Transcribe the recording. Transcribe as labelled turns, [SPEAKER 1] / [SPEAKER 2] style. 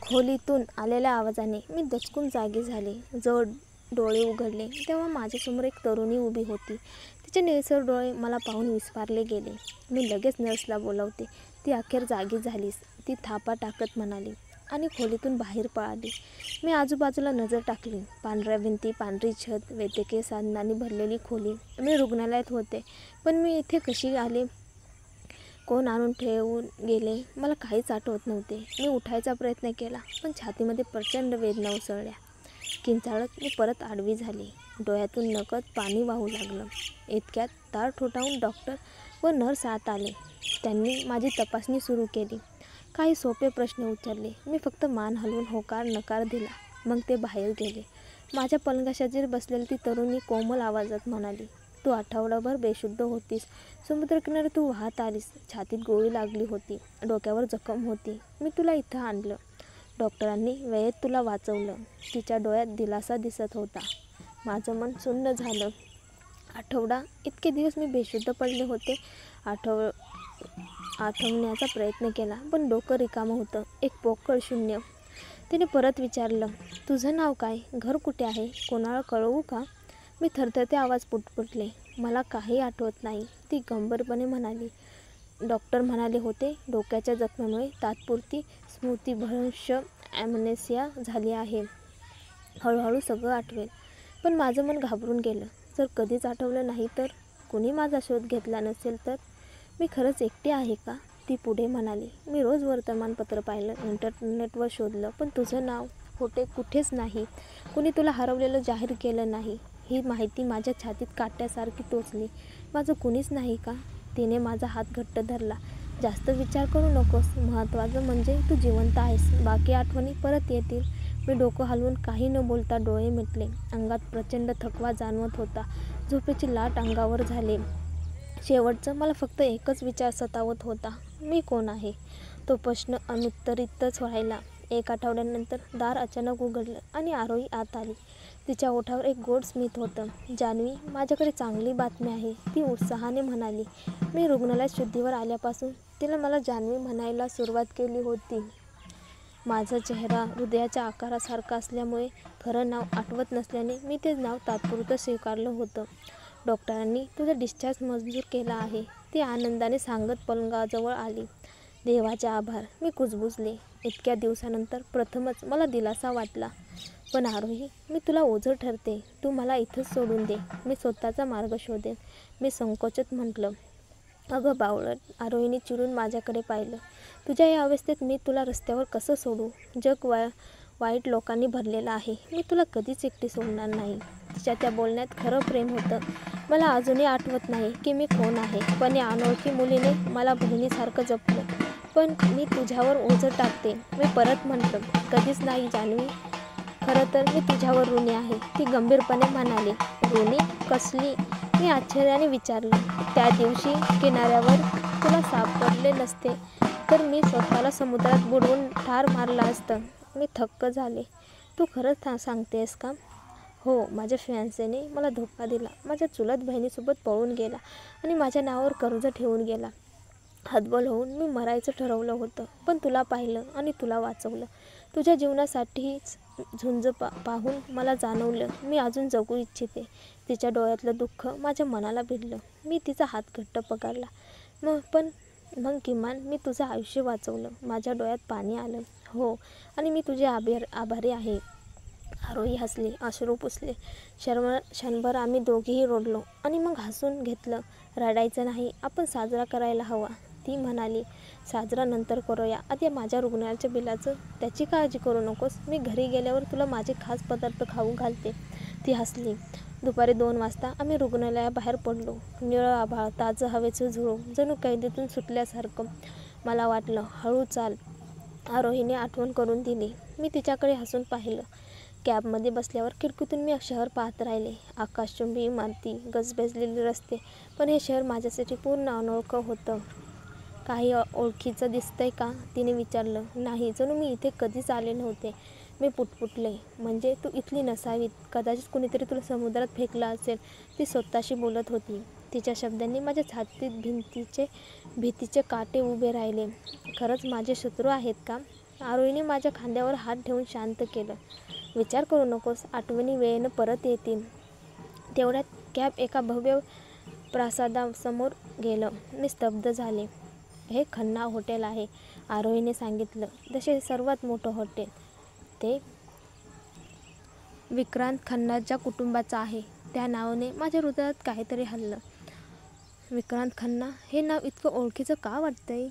[SPEAKER 1] खोलीतून आलेल्या आवाजाने मी दचकून जागी झाले. जवळ डोळे उघडले तेव्हा माझ्यासमोर एक तरुणी उभी होती. तिचे निळसर डोळे मला पाहून विस्फारले गेले. मी लगेच नर्सला बोलावते. ती अखेर जागी झालीस, ती थापा टाकत म्हणाली आणि खोलीतून बाहेर पळाली. मी आजूबाजूला नजर टाकली. पांढऱ्या भिंती, पांढरी छत, वैद्यकीय साधनांनी भरलेली खोली. मी रुग्णालयात होते, पण मी इथे कशी आले? कोण आणून ठेवून गेले? मला काहीच आठवत नव्हते. मी उठायचा प्रयत्न केला, पण छातीमध्ये प्रचंड वेदना उसळल्या. किंचाळत मी परत आडवी झाली. डोळ्यातून नकळत पाणी वाहू लागलं. इतक्यात दार ठोठावून डॉक्टर व नर्स आत आले. त्यांनी माझी तपासणी सुरू केली. काही सोपे प्रश्न विचारले. मी फक्त मान हलवून होकार नकार दिला. मग ते बाहेर गेले. माझ्या पलंगाशेजारी बसलेली ती तरुणी कोमल आवाजात म्हणाली, तू आठवडाभर बेशुद्ध होतीस. समुद्रकिनारी तू वाहत आलीस. छातीत गोळी लागली होती. डोक्यावर जखम होती. मी तुला इथं आणलं. डॉक्टरांनी वेळेत तुला वाचवलं. तिच्या डोळ्यात दिलासा दिसत होता. माझं मन सुन्न झालं. आठवडा? इतके दिवस मी बेशुद्ध पडले होते. आठवण्याचा प्रयत्न केला, पण डोकं रिकामं होतं. एक पोकळ शून्य. तिने परत विचारलं, तुझं नाव काय? घर कुठे आहे? कोणाला कळवू का? मी थरथरते आवाज पुटपुटले. मला काही आठवत नाही. ती गंभीरपणे म्हणाली, डॉक्टर म्हणाले होते डोक्याच्या जखमेमुळे तात्पुरती स्मृतिभ्रंश ॲम्नेसिया झाली आहे. हळूहळू सगळं आठवेल. पण माझं मन घाबरून गेलं. जर कधीच आठवलं नाही तर? कुणी माझा शोध घेतला नसेल तर? मी खरंच एकटी आहे का? ती पुढे म्हणाली, मी रोज वर्तमानपत्र पाहिलं, इंटरनेटवर शोधलं, पण तुझं नाव, फोटे कुठेच नाही. कुणी तुला हरवलेलं जाहीर केलं नाही. ही माहिती माझ्या छातीत काट्यासारखी टोचली. माझं कुणीच नाही का? तिने माझा हात घट्ट धरला. जास्त विचार करू नकोस. महत्त्वाचं म्हणजे तू जिवंत आहेस. बाकी आठवणी परत येतील. मी डोकं हलवून काही न बोलता डोळे मिटले. अंगात प्रचंड थकवा जाणवत होता. झोपेची लाट अंगावर झाली. शेवटचं मला फक्त एकच विचार सतावत होता, मी कोण आहे? तो प्रश्न अनुत्तरितच राहिला. 1 आठवड्यानंतर दार अचानक उघडलं आणि आरोही आत आली. तिच्या ओठावर एक गोड स्मित होतं. जान्हवी, माझ्याकडे चांगली बातमी आहे, ती उत्साहाने म्हणाली. मी रुग्णालयात शुद्धीवर आल्यापासून तिला मला जान्हवी म्हणायला सुरुवात केली होती. माझा चेहरा हृदयाच्या आकारासारखा असल्यामुळे खरं नाव आठवत नसल्याने मी ते नाव तात्पुरतं स्वीकारलं होतं. डॉक्टरांनी तुझा डिस्चार्ज मंजूर केला आहे, ती आनंदाने सांगत पलंगाजवळ आली. देवाचे आभार, मी कुजबुजले. इतक्या दिवसानंतर प्रथमच मला दिलासा वाटला. पण आरोही, मी तुला ओझं ठरते. तू मला इथंच सोडून दे. मी स्वतःचा मार्ग शोधेन. मी संकोचत म्हटलं. अगं बावळट. आरोहीने चिडून माझ्याकडे पाहिलं. तुझ्या या अवस्थेत मी तुला रस्त्यावर कसं सोडू? जग वाईट लोकांनी भरलेलं आहे. मी तुला कधीच एकटी सोडणार नाही. तिच्या त्या बोलण्यात खरं प्रेम होतं. मला अजूनही आठवत नाही की मी कोण आहे, पण या अनोळखी मुलीने मला बहिणीसारखं जपलं. पण मी तुझ्यावर ओझं टाकते. मी परत म्हटलं, कधीच नाही जान्हवी. खरं तर मी तुझ्यावर ऋणी आहे, ती गंभीरपणे म्हणाली. ऋणी? कसली? मी आश्चर्याने विचारलं. त्या दिवशी किनाऱ्यावर तुला सापडले नसते तर मी स्वतःला समुद्रात बुडवून ठार मारलं असतं. मी थक्क झाले. तू खरंच सांगतेस का? हो, माझ्या फियांसेने मला धोका दिला. माझ्या चुलत बहिणीसोबत पळून गेला आणि माझ्या नावावर कर्ज ठेवून गेला. हतबल होऊन मी मरायचं ठरवलं होतं, पण तुला पाहिलं आणि तुला वाचवलं. तुझ्या जीवनासाठीच झुंज पाहून मला जाणवलं मी अजून जगू इच्छिते. तिच्या डोळ्यातलं दुःख माझ्या मनाला भिडलं. मी तिचा हात घट्ट पकडला. मग किमान मी तुझं आयुष्य वाचवलं. माझ्या डोळ्यात पाणी आलं. हो, आणि मी तुझे आभारी आहे. आरोही हसली. अश्रू पुसले. क्षणभर आम्ही दोघेही रडलो आणि मग हसून घेतलं. रडायचं नाही, आपण साजरा करायला हवा, ती म्हणाली. साजरा नंतर करूया. आधी माझ्या रुग्णालयाच्या बिलाचं. त्याची काळजी करू नकोस. मी घरी गेल्यावर तुला माझे खास पदार्थ खाऊ घालते, ती हसली. दुपारी 2 वाजता आम्ही रुग्णालयाबाहेर पडलो. निळं आभाळ, ताजं हवेचं झुळूक, जणू कैदेतून सुटल्यासारखं. मला वाटलं, हळू चाल. आरोहीने आठवण करून दिली. मी तिच्याकडे हसून पाहिलं. कॅबमध्ये बसल्यावर खिडकीतून मी शहर पाहत राहिले. आकाशचुंबी इमारती, गजबजलेले रस्ते, पण हे शहर माझ्यासाठी पूर्ण अनोळखं होतं. काही ओळखीचं दिसतंय का? तिने विचारलं. नाही, जणू मी इथे कधीच आले नव्हते. मी पुटपुटले. म्हणजे तू इथली नसावीत. कदाचित कुणीतरी तुला समुद्रात फेकलं असेल, ती स्वतःशी बोलत होती. तिच्या शब्दांनी माझ्या छातीत भीतीचे काटे उभे राहिले. खरंच माझे शत्रू आहेत का? आरोहीने माझ्या खांद्यावर हात ठेवून शांत केलं. विचार करू नकोस, आठवणी वेळेनं परत येतील. तेवढ्यात कॅब एका भव्य प्रासादासमोर गेलं. मी स्तब्ध झाले. हे खन्ना हॉटेल आहे, आरोहीने सांगितलं. जसे सर्वात मोठं हॉटेल. ते विक्रांत खन्नाच्या कुटुंबाचं आहे. त्या नावाने माझ्या हृदयात काहीतरी हललं. विक्रांत खन्ना हे नाव इतकं ओळखीचं का वाटतंय?